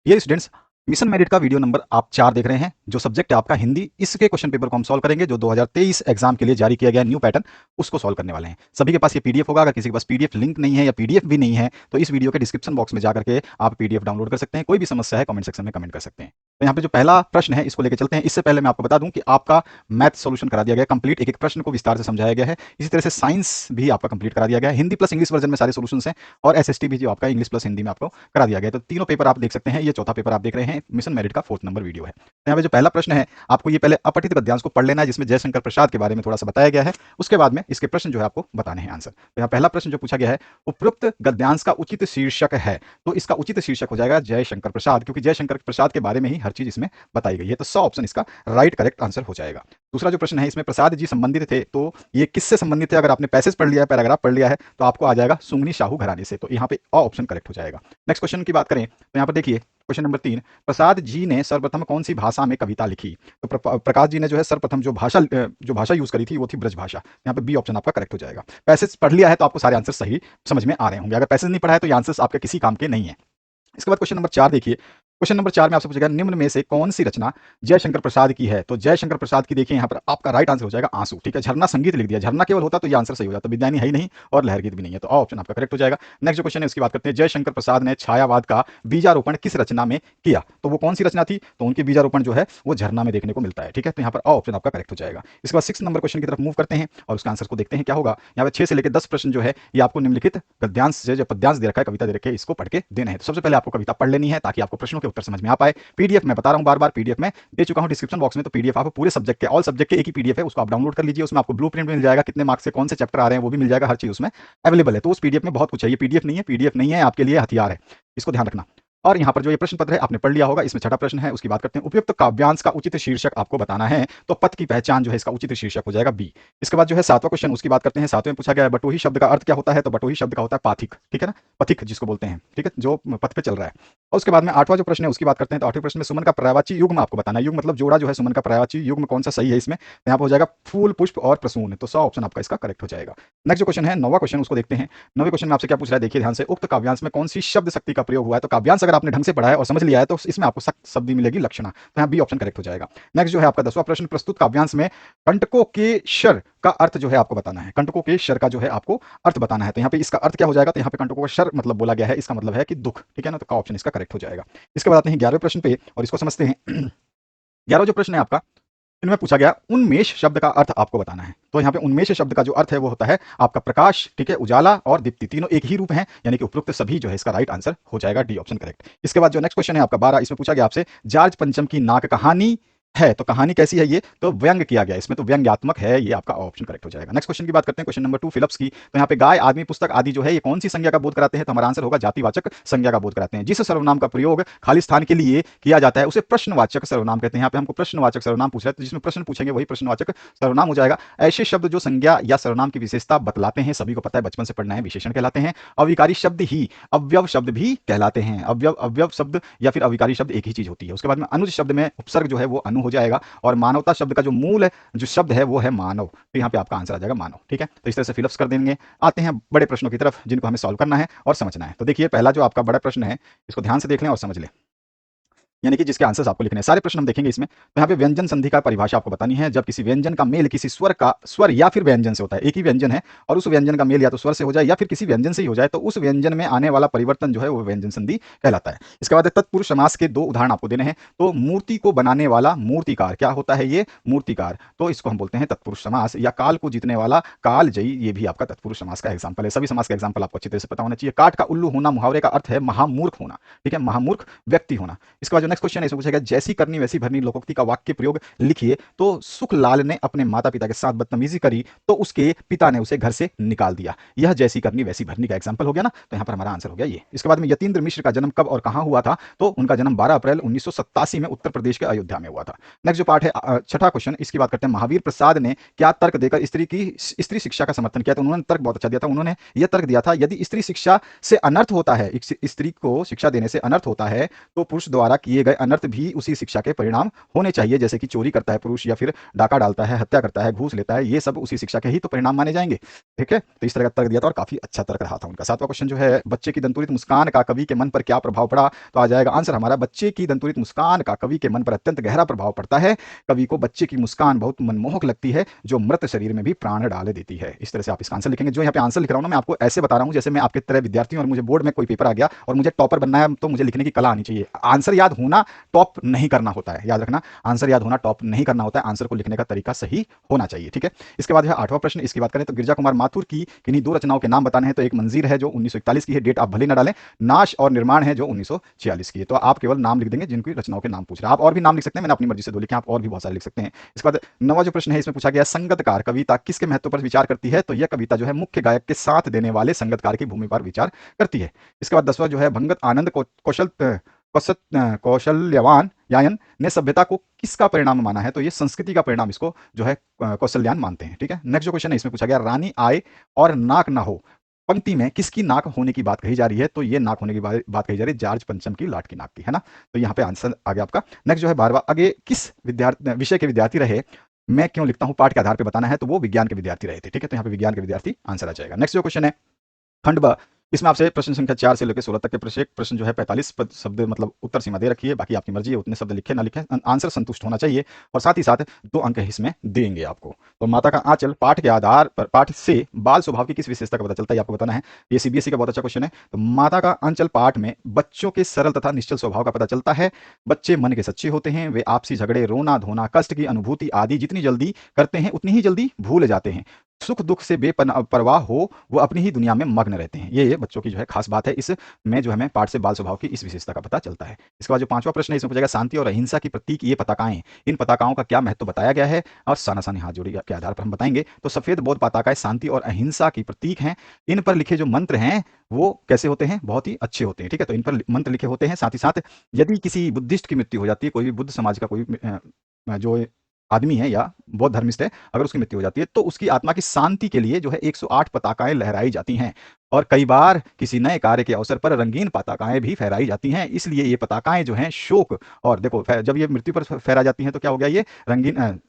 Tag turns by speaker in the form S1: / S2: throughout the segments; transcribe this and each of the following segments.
S1: ये students, mission merit का video number आप 4 देख रहे हैं। जो सब्जेक्ट है आपका हिंदी, इसके क्वेश्चन पेपर को हम सॉल्व करेंगे जो 2023 एग्जाम के लिए जारी किया गया न्यू पैटर्न, उसको सॉल्व करने वाले हैं। सभी के पास ये पीडीएफ होगा। अगर किसी के पास पीडीएफ लिंक नहीं है या पीडीएफ भी नहीं है तो इस वीडियो के डिस्क्रिप्शन बॉक्स में जाकर के आप पीडीएफ डाउनलोड कर सकते हैं। कोई भी समस्या है कमेंट सेक्शन में कमेंट कर सकते हैं। तो यहाँ पे जो पहला प्रश्न है इसको लेकर चलते हैं। इससे पहले मैं आपको बता दूं कि आपका मैथ सोल्यूशन करा दिया गया कंप्लीट, एक एक प्रश्न को विस्तार से समझाया गया है। इसी तरह से साइंस भी आपका कंप्लीट करा दिया गया है। हिंदी प्लस इंग्लिश वर्जन में सारे सोल्यूशन हैं और एसएसटी भी जो आपका इंग्लिश प्लस हिंदी में आपको करा दिया गया है। तो तीनों पेपर आप देख सकते हैं। ये चौथा पेपर आप देख रहे हैं, मिशन मेरिट का 4th नंबर वीडियो है। तो यहाँ पे जो पहला प्रश्न है, आपको ये पहले अपठित गद्यांश को पढ़ लेना है जिसमें जयशंकर प्रसाद के बारे में थोड़ा सा बताया गया है। उसके बाद में इसके प्रश्न जो है आपको बताने हैं आंसर। तो यहाँ पहला प्रश्न जो पूछा गया है, उपरोक्त गद्यांश का उचित शीर्षक है, तो इसका उचित शीर्षक हो जाएगा जयशंकर प्रसाद, क्योंकि जयशंकर प्रसाद के बारे में ही हर चीज इसमें बताई गई है। तो 100 ऑप्शन इसका राइट करेक्ट आंसर हो जाएगा। दूसरा जो प्रश्न है, इसमें प्रसाद जी संबंधित थे, तो ये किससे संबंधित थे? अगर आपने पैसेज पढ़ लिया है, पैराग्राफ पढ़ लिया है, तो आपको आ जाएगा सुंगनी शाहू घराने से। तो यहाँ पे ऑप्शन करेक्ट हो जाएगा। नेक्स्ट क्वेश्चन की बात करें तो यहाँ पर देखिए क्वेश्चन नंबर 3, प्रसाद जी ने सर्वप्रथम कौन सी भाषा में कविता लिखी? तो प्रकाश जी ने जो है सर्वप्रथम जो भाषा यूज करी थी वो थी ब्रज भाषा। यहाँ पे बी ऑप्शन आपका करेक्ट हो जाएगा। पैसेज पढ़ लिया है तो आपको सारे आंसर सही समझ में आ रहे होंगे। अगर पैसेज नहीं पढ़ा है तो ये आंसर्स आपके किसी काम के नहीं है। इसके बाद क्वेश्चन नंबर 4 देखिए। क्वेश्चन नंबर 4 में आपसे पूछेगा निम्न में से कौन सी रचना जयशंकर प्रसाद की है? तो जयशंकर प्रसाद की देखिए यहाँ पर आपका राइट आंसर हो जाएगा आंसू। ठीक है, झरना संगीत लिख दिया, झरना केवल होता तो ये आंसर सही हो जाता। विद्यानी है ही नहीं और लहर गीत भी नहीं है, तो ऑप्शन आपका करेक्ट हो जाएगा। नेक्स्ट जो क्वेश्चन है उसकी बात करते हैं, जयशंकर प्रसाद ने छायावाद का बीजारोपण किस रचना में किया? तो वो कौन सी रचना थी? तो उनके बीजारोपण जो है वो झरना में देखने को मिलता है। ठीक है, तो यहाँ पर ऑप्शन आपका करेक्ट हो जाएगा। इसके बाद 6 नंबर क्वेश्चन की तरफ मूव करते हैं और उसका आंसर को देखते हैं क्या होगा। यहाँ पर 6 से लेकर 10 प्रश्न जो है ये आपको निम्नलिखित गद्यांश जो पद्यांश दे रखा है, कविता दे रखी है, इसको पढ़ के देना है। तो सबसे पहले आपको कविता पढ़ लेनी है ताकि आपको प्रश्नों के उत्तर समझ में आ पाए। पीडीएफ मैं बता रहा हूं बार बार, पीडीएफ में दे चुका हूं डिस्क्रिप्शन बॉक्स में। तो पीडीएफ आप पूरे सब्जेक्ट के, ऑल सब्जेक्ट के एक ही पीडीएफ है, उसको आप डाउनलोड कर लीजिए। उसमें आपको ब्लूप्रिंट मिल जाएगा, कितने मार्क्स से कौन से चैप्टर आ रहे हैं वो भी मिल जाएगा, हर चीज उसमें अवेलेबल है। तो उस पीडीएफ में बहुत कुछ है। ये पीडीएफ नहीं है, पीडीएफ नहीं है आपके लिए हथियार है, इसको ध्यान रखना। और यहाँ पर जो ये प्रश्न पत्र है आपने पढ़ लिया होगा। इसमें छठा प्रश्न है, उसकी बात करते हैं। उपयुक्त काव्यांश का उचित शीर्षक आपको बताना है, तो पथ की पहचान जो है इसका उचित शीर्षक हो जाएगा बी। इसके बाद जो है 7वां क्वेश्चन, उसकी बात करते हैं। 7वें में पूछा गया है बटोही शब्द का अर्थ क्या होता है? तो बटोही शब्द का होता है पाथिक। ठीक है ना, पथिक जिसको बोलते हैं, ठीक है, जो पथ पे चल रहा है। और उसके बाद में 8वां जो प्रश्न है उसकी बात करते हैं। तो 8वें प्रश्न में सुमन का पर्यायवाची युग्म आपको बताना है। युग्म मतलब जोड़ा जो है, सुमन का पर्यायवाची युग्म कौन सा सही है इसमें? तो यहाँ पर हो जाएगा फूल, पुष्प और प्रसून। तो 100 ऑप्शन आपका इसका करेक्ट हो जाएगा। नेक्स्ट जो क्वेश्चन है 9वां क्वेश्चन, उसको देखते हैं। 9वें क्वेश्चन में आपसे क्या पूछ रहा है, देखिए ध्यान से। उक्त काव्यांश में कौन सी शब्द शक्ति का प्रयोग हुआ है? तो काव्यांश अगर आपने ढंग से पढ़ा है और समझ लिया है तो इसमें आपको सख्त शब्द मिलेगी लक्षणा। तो यहाँ बी ऑप्शन करेक्ट हो जाएगा। नेक्स्ट जो है आपका 10वां प्रश्न, प्रस्तुत काव्यांश में कंटकों के शर का अर्थ जो है आपको बताना है। कंटकों के शर का जो है आपको अर्थ बताना है। तो यहाँ पे इसका अर्थ क्या हो जाएगा? तो यहाँ पे कंटकों का शर मतलब बोला गया है, इसका मतलब है कि दुख। ठीक है ना, तो का ऑप्शन इसका करेक्ट हो जाएगा। इसके बाद आते हैं 11वें प्रश्न पे और इसको समझते हैं। 11वां जो प्रश्न है आपका, इनमें पूछा गया उन्मेष शब्द का अर्थ आपको बताना है। तो यहाँ पे उन्मेष शब्द का जो अर्थ है वो होता है आपका प्रकाश। ठीक है, उजाला और दीप्ति, तीनों एक ही रूप हैं, यानी कि उपरोक्त सभी जो है इसका राइट आंसर हो जाएगा डी ऑप्शन करेक्ट। इसके बाद जो नेक्स्ट क्वेश्चन है आपका 12, इसमें पूछा गया आपसे जार्ज पंचम की नाक कहानी है, तो कहानी कैसी है? ये तो व्यंग किया गया इसमें, तो व्यंग्यात्मक है, ये आपका ऑप्शन करेक्ट हो जाएगा। नेक्स्ट क्वेश्चन की बात करते हैं, क्वेश्चन नंबर 2 फिलिप्स की। तो यहाँ पे गाय, आदमी, पुस्तक आदि जो है ये कौन सी संज्ञा का बोध कराते हैं? तो हमारा आंसर होगा जातिवाचक संज्ञा का बोध कराते हैं। जिस सर्वनाम का प्रयोग खाली स्थान के लिए किया जाता है उसे प्रश्नवाचक सर्वनाम कहते हैं। यहाँ पे हमको प्रश्नवाचक सर्वनाम पूछ रहा है, तो जिसमें प्रश्न पूछेंगे वही प्रश्नवाचक सर्वनाम हो जाएगा। ऐसे शब्द जो संज्ञा या सर्वनाम की विशेषता बतलाते हैं, सभी को पता है, बचपन से पढ़ना है, विशेषण कहलाते हैं। अविकारी शब्द ही अव्यव शब्द भी कहलाते हैं। अव्यव शब्द या फिर अविकारी शब्द एक ही चीज होती है। उसके बाद में अनुज शब्द में उपसर्ग जो है वो अनु हो जाएगा और मानवता शब्द का जो मूल है, जो शब्द है वो है मानव। तो यहाँ पे आपका आंसर आ जाएगा मानव। ठीक है, तो इस तरह से फिलअप्स कर देंगे। आते हैं बड़े प्रश्नों की तरफ जिनको हमें सॉल्व करना है और समझना है। तो देखिए पहला जो आपका बड़ा प्रश्न है इसको ध्यान से देख लें और समझ लें, यानी कि जिसके आंसर्स आपको लिखने हैं। सारे प्रश्न हम देखेंगे इसमें। तो यहाँ पे व्यंजन संधि का परिभाषा आपको बतानी है। जब किसी व्यंजन का मेल किसी स्वर या फिर व्यंजन से होता है, एक ही व्यंजन है और उस व्यंजन का मेल या तो स्वर से हो जाए या फिर किसी व्यंजन से ही हो जाए, तो उस व्यंजन में आने वाला परिवर्तन जो है वो व्यंजन संधि कहलाता है। इसके बाद तत्पुरुष समास के 2 उदाहरण आपको देने हैं। तो मूर्ति को बनाने वाला मूर्तिकार क्या होता है? ये मूर्तिकार, तो इसको हम बोलते हैं तत्पुरुष समास। या काल को जीतने वाला कालजयी, ये भी आपका तत्पुरुष समास का एग्जाम्पल है। सभी समास का एग्जाम्पल आपको अच्छी तरह से पता होना चाहिए। काठ का उल्लू होना मुहावरे का अर्थ है महामूर्ख होना। ठीक है, महामूर्ख व्यक्ति होना। इसके बाद जो नेक्स्ट क्वेश्चन है इसमें पूछेगा जैसी करनी वैसी भरनी लोकोक्ति का वाक्य प्रयोग लिखिए। तो सुखलाल ने अपने माता पिता के साथ बदतमीजी करी तो उसके पिता ने उसे घर से निकाल दिया। यह जैसी करनी वैसी भरनी का एग्जांपल हो गया ना, तो यहां पर हमारा आंसर हो गया ये। इसके बाद में यतीन्द्र मिश्र का जन्म कब और कहां हुआ था? तो उनका जन्म 12 अप्रैल 1987 में उत्तर प्रदेश के अयोध्या में हुआ था। नेक्स्ट जो पार्ट है छठा क्वेश्चन, इसकी बात करते हैं। महावीर प्रसाद ने क्या तर्क देकर स्त्री शिक्षा का समर्थन किया? तो उन्होंने तर्क बहुत अच्छा दिया था। उन्होंने यह तर्क दिया था यदि स्त्री शिक्षा से अनर्थ होता है, स्त्री को शिक्षा देने से अनर्थ होता है, तो पुरुष द्वारा किए किए गए अनर्थ भी उसी शिक्षा के परिणाम होने चाहिए, जैसे कि चोरी करता है पुरुष या फिर डाका डालता है, हत्या करता है, घूस लेता है, ये सब उसी शिक्षा के ही तो परिणाम माने जाएंगे। ठीक है, तो इस तरह का तर्क दिया था और काफी अच्छा तर्क रहा था उनका। 7वां क्वेश्चन जो है, बच्चे की दंतुरित मुस्कान का कवि के मन पर क्या प्रभाव पड़ा? तो आ जाएगा आंसर हमारा, बच्चे की दंतुरित मुस्कान का कवि के मन पर अत्यंत गहरा प्रभाव पड़ता है। कवि को बच्चे की मुस्कान बहुत मनमोहक लगती है, जो मृत शरीर में भी प्राण डाल देती है। इस तरह से आप इसका आंसर लिखेंगे। जो यहाँ पे आंसर लिख रहा हूँ ना, मैं आपको ऐसे बता रहा हूँ जैसे मैं आपके तरह विद्यार्थी हूँ और मुझे बोर्ड में कोई पेपर आ गया और मुझे टॉपर बनना है, तो मुझे लिखने की कला आनी चाहिए। आंसर याद होना टॉप नहीं करना होता है, याद रखना, आंसर याद होना टॉप नहीं करना होता है, आंसर को लिखने का तरीका सही होना चाहिए। ठीक है, इसके बाद है 8वां प्रश्न, इसकी बात करें तो गिरजा कुमार माथुर की किन्हीं दो रचनाओं के नाम बताने हैं। तो एक मंजीर है जो 1941 की है, डेट आप भले ना डालें। नाश और निर्माण है जो 1946 की है। तो आप केवल नाम लिख देंगे जिनकी रचनाओं के नाम पूछ रहे हैं। आप और भी नाम लिख सकते हैं, मैंने अपनी मर्जी से दो लिखे, आप और भी बहुत सारे लिख सकते हैं। इसके बाद 9वां जो प्रश्न है, इसमें पूछा गया संगतकार कविता किसके महत्व पर विचार करती है? तो यह कविता जो है मुख्य गायक के साथ देने वाले संगतकार की भूमि पर विचार करती है। इसके बाद 10वां जो है, भंगत आनंद कौशल्यवान यायन ने सभ्यता को किसका परिणाम माना है? तो ये संस्कृति का परिणाम इसको जो है कौशल्यान मानते हैं। ठीक है, नेक्स्ट जो क्वेश्चन है, इसमें पूछा गया रानी आए और नाक ना हो पंक्ति में किसकी नाक होने की बात कही जा रही है? तो ये नाक होने की बात कही जा रही है जॉर्ज पंचम की लाट की नाक की, है ना। तो यहाँ पे आंसर आ गया आपका। नेक्स्ट जो है 12वां, आगे किस विद्यार्थी विषय के विद्यार्थी रहे, मैं क्यों लिखता हूँ पाठ के आधार पर बताना है। तो वो विज्ञान के विद्यार्थी रहे थे। ठीक है, तो यहाँ पे विज्ञान के विद्यार्थी आंसर आ जाएगा। नेक्स्ट जो क्वेश्चन है खंड ब, इसमें आपसे प्रश्न संख्या 4 से लेकर 16 तक के प्रत्येक प्रश्न जो है 45 शब्द मतलब उत्तर सीमा दे रखी है, बाकी आपकी मर्जी है, उतने शब्द लिखे ना लिखे, आंसर संतुष्ट होना चाहिए और साथ ही साथ 2 अंक इसमें देंगे आपको। तो माता का आंचल पाठ के आधार पर, पाठ से बाल स्वभाव की किस विशेषता का पता चलता है, आपको बताना है। ये सीबीएसई का बहुत अच्छा क्वेश्चन है। तो माता का आंचल पाठ में बच्चों के सरल तथा निश्चल स्वभाव का पता चलता है। बच्चे मन के सच्चे होते हैं, वे आपसी झगड़े, रोना धोना, कष्ट की अनुभूति आदि जितनी जल्दी करते हैं उतनी ही जल्दी भूल जाते हैं। सुख दुख से बेपरवाह हो, वो अपनी ही दुनिया में मग्न रहते हैं। ये बच्चों की जो है खास बात है। इसमें जो हमें पाठ से बाल स्वभाव की इस विशेषता का पता चलता है। इसके बाद जो 5वां प्रश्न है, इसमें पूछा गया शांति और अहिंसा की प्रतीक ये पताकाएं, इन पताकाओं का क्या महत्व बताया गया है? और सानासानी हाथ जोड़ी के आधार पर हम बताएंगे। तो सफेद बौद्ध पताकाएं शांति और अहिंसा की प्रतीक हैं। इन पर लिखे जो मंत्र हैं वो कैसे होते हैं? बहुत ही अच्छे होते हैं। ठीक है, तो इन पर मंत्र लिखे होते हैं। साथ ही साथ यदि किसी बुद्धिस्ट की मृत्यु हो जाती है, कोई भी बुद्ध समाज का कोई जो आदमी है या बौद्ध धर्मिष्ठ है, अगर उसकी मृत्यु हो जाती है तो उसकी आत्मा की शांति के लिए जो है 108 पताकाएं लहराई जाती हैं। और कई बार किसी नए कार्य के अवसर पर रंगीन पताकाएं भी फहराई जाती हैं। इसलिए ये पताकाएं जो हैं शोक, और देखो जब ये मृत्यु पर फहरा जाती हैं तो क्या हो गया, ये रंगीन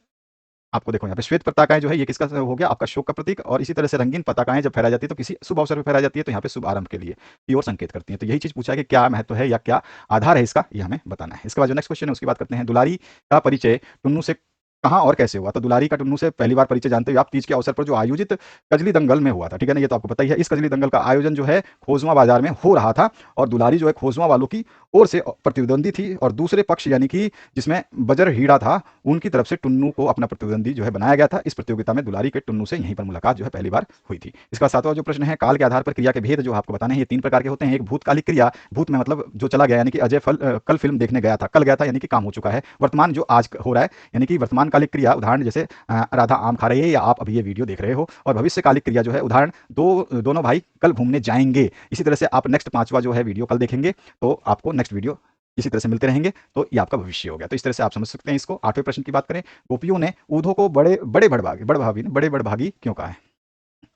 S1: आपको देखो यहाँ पे श्वेत पताकाएं जो है ये किसका हो गया, आपका शोक का प्रतीक। और इसी तरह से रंगीन पताकाएं जब फहराई जाती है तो किसी शुभ अवसर पर फहराई जाती है तो यहाँ पे शुभ आरंभ के लिए की ओर संकेत करती है। तो यही चीज पूछा है कि क्या महत्व है या क्या आधार है इसका, ये हमें बताना है। इसके बाद जो नेक्स्ट क्वेश्चन है उसकी बात करते हैं। दुलारी का परिचय टुन्नू से कहाँ और कैसे हुआ? तो दुलारी का टुन्नू से पहली बार परिचय जानते हुए आप तीज के अवसर पर जो आयोजित कजली दंगल में हुआ था। ठीक है ना, ये तो आपको पता ही है। इस कजली दंगल का आयोजन जो है खोजवा बाजार में हो रहा था और दुलारी जो है खोजवा वालों की ओर से प्रतिद्वंदी थी और दूसरे पक्ष यानी कि जिसमें बजर हीड़ा था उनकी तरफ से टुन्नू को अपना प्रतिद्वंदी जो है बनाया गया था। इस प्रतियोगिता में दुलारी के टुन्नू से यहीं पर मुलाकात जो है पहली बार हुई थी। इसका 7वां जो प्रश्न है, काल के आधार पर क्रिया के भेद जो आपको बताने हैं, ये 3 प्रकार के होते हैं। एक भूतकालिक क्रिया, भूत में मतलब जो चला गया, यानी कि अजय कल फिल्म देखने गया था, कल गया था यानी कि काम हो चुका है। वर्तमान जो आज हो रहा है यानी कि वर्तमान कालिक क्रिया, उदाहरण जैसे राधा आम खा रही है या आप अभी ये वीडियो देख रहे हो। और भविष्य कालिक क्रिया जो है, उदाहरण दोनों भाई कल घूमने जाएंगे। इसी तरह से आप नेक्स्ट 5वां जो है वीडियो कल देखेंगे तो आपको नेक्स्ट वीडियो इसी तरह से मिलते रहेंगे, तो ये आपका भविष्य हो गया। तो इस तरह से आप समझ सकते हैं इसको। 8वें प्रश्न की बात करें, गोपियों ने ऊधो को बड़े बड़भागी क्यों कहा है?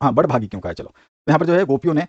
S1: हाँ, बड़भागी क्यों कहा है? चलो, तो यहाँ पर जो है गोपियों ने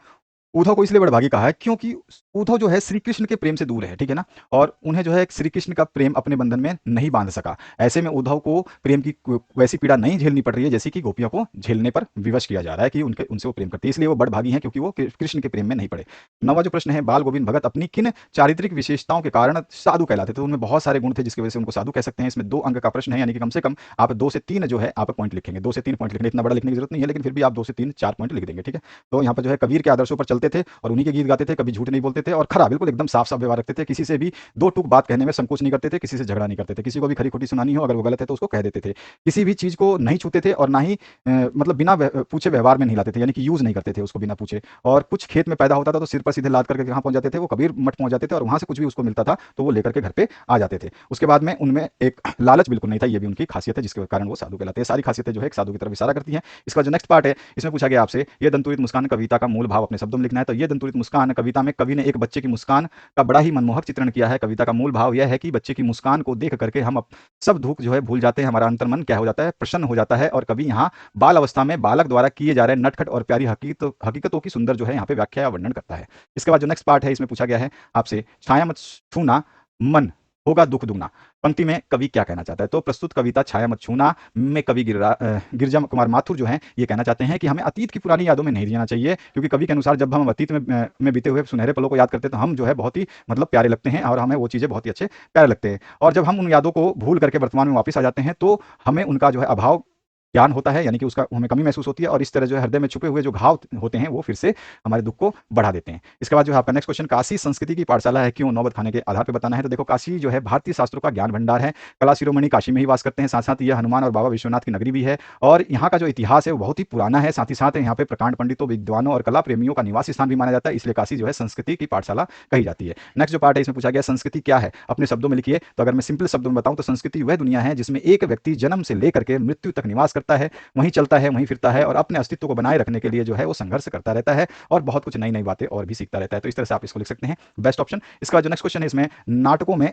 S1: उद्धव को इसलिए बड़भागी कहा है क्योंकि उद्धव जो है श्री कृष्ण के प्रेम से दूर है। ठीक है ना, और उन्हें जो है श्री कृष्ण का प्रेम अपने बंधन में नहीं बांध सका। ऐसे में उद्धव को प्रेम की वैसी पीड़ा नहीं झेलनी पड़ रही है जैसी कि गोपियों को झेलने पर विवश किया जा रहा है कि उनसे वो प्रेम करती है, इसलिए वो बड़भागी हैं क्योंकि वो कृष्ण के प्रेम में नहीं पड़े। 9वां जो प्रश्न है, बाल गोविंद भगत अपनी किन चारित्रिक विशेषताओं के कारण साधु कहलाते थे? तो उनमें बहुत सारे गुण थे जिसकी वजह से उनको साधु कह सकते हैं। इसमें 2 अंक का प्रश्न है, यानी कि कम से कम आप 2 से 3 जो है आप पॉइंट लिखेंगे। 2 से 3 पॉइंट लिखने, इतना बड़ा लिखने की जरूरत नहीं है, लेकिन फिर भी आप 2 से 3 4 पॉइंट लिख देंगे। ठीक है, तो यहाँ पर जो है कबीर के आदर्शों पर चलते थे और उन्हीं के गीत गाते थे, कभी झूठ नहीं बोलते थे और खरा बिल्कुल एकदम साफ साफ व्यवहार रखते थे। किसी से भी 2 टूक बात कहने में संकोच नहीं करते थे, किसी से झगड़ा नहीं करते थे, किसी को भी खरी खोटी सुनानी हो अगर वो गलत है तो उसको कह देते थे। किसी भी चीज को नहीं छूते थे और ना ही मतलब बिना पूछे व्यवहार में नहीं लाते थे, यानी कि यूज नहीं करते थे उसको बिना पूछे। और कुछ खेत में पैदा होता था तो सिर पर सीधे लाद करके कहाँ पहुंच जाते थे, वो कबीर मठ पहुंच जाते थे और वहां से कुछ भी उसको मिलता था तो वो लेकर के घर पे आ जाते थे। उसके बाद में उनमें एक लालच बिल्कुल नहीं था, ये भी उनकी खासियत है जिसके कारण वो साधु कहलाते हैं। सारी खासियतें जो है एक साधु की तरफ इशारा करती हैं। इसका जो नेक्स्ट पार्ट है, इसमें पूछा गया आपसे, ये दंतुरित मुस्कान कविता का मूल भाव अपने शब्दों में लिखना है। तो ये दंतुरित मुस्कान कविता में कवि ने एक बच्चे की मुस्कान का बड़ा ही मनमोहक चित्रण किया है। कविता का मूल भाव यह है कि बच्चे की मुस्कान को देख करके हम सब दुख जो है भूल जाते हैं, हमारा अंतर्मन क्या हो जाता है, प्रसन्न हो जाता है। और कवि यहाँ बाल अवस्था में बालक द्वारा किए जा रहे नटखट और प्यारी हकीकतों की सुंदर जो है यहाँ पे व्याख्या या वर्णन करता है। इसके बाद जो नेक्स्ट पार्ट है, इसमें पूछा गया है आपसे, छाया मत छूना मन होगा दुख दुगना। पंक्ति में कवि क्या कहना चाहता है? तो प्रस्तुत कविता छाया मत छूना में कवि गिरजा कुमार माथुर जो हैं ये कहना चाहते हैं कि हमें अतीत की पुरानी यादों में नहीं जीना चाहिए, क्योंकि कवि के अनुसार जब हम अतीत में बीते हुए सुनहरे पलों को याद करते हैं तो हम जो है बहुत ही मतलब प्यारे लगते हैं और हमें वो चीज़ें बहुत ही अच्छे प्यारे लगते हैं। और जब हम उन यादों को भूल करके वर्तमान में वापस आ जाते हैं तो हमें उनका जो है अभाव ज्ञान होता है, यानी कि उसका हमें कमी महसूस होती है और इस तरह जो है हृदय में छुपे हुए जो घाव होते हैं वो फिर से हमारे दुख को बढ़ा देते हैं। इसके बाद जो है आपका नेक्स्ट क्वेश्चन, काशी संस्कृति की पाठशाला है क्यों? नौबत खाने के आधार पे बताना है। तो देखो काशी जो है भारतीय शास्त्रों का ज्ञान भंडार है, कला शिरोमणि काशी में ही वास करते हैं, साथ साथ यह हनुमान और बाबा विश्वनाथ की नगरी भी है और यहाँ का जो इतिहास है वो बहुत ही पुराना है। साथ ही साथ यहाँ पे प्रकांड पंडितों, विद्वानों और कला प्रेमियों का निवास स्थान भी माना जाता है, इसलिए काशी जो है संस्कृति की पाठशाला कही जाती है। नेक्स्ट जो पार्ट है इसमें पूछा गया संस्कृति क्या है, अपने शब्दों में लिखिए। तो अगर मैं सिंपल शब्दों में बताऊं तो संस्कृति वह दुनिया है जिसमें एक व्यक्ति जन्म से लेकर के मृत्यु तक निवास करता है, वहीं चलता है, वहीं फिरता है और अपने अस्तित्व को बनाए रखने के लिए जो है वो संघर्ष करता रहता है और बहुत कुछ नई नई बातें और भी सीखता रहता है। तो इस तरह से आप इसको लिख सकते हैं, बेस्ट ऑप्शन। इसका जो नेक्स्ट क्वेश्चन है इसमें, नाटकों में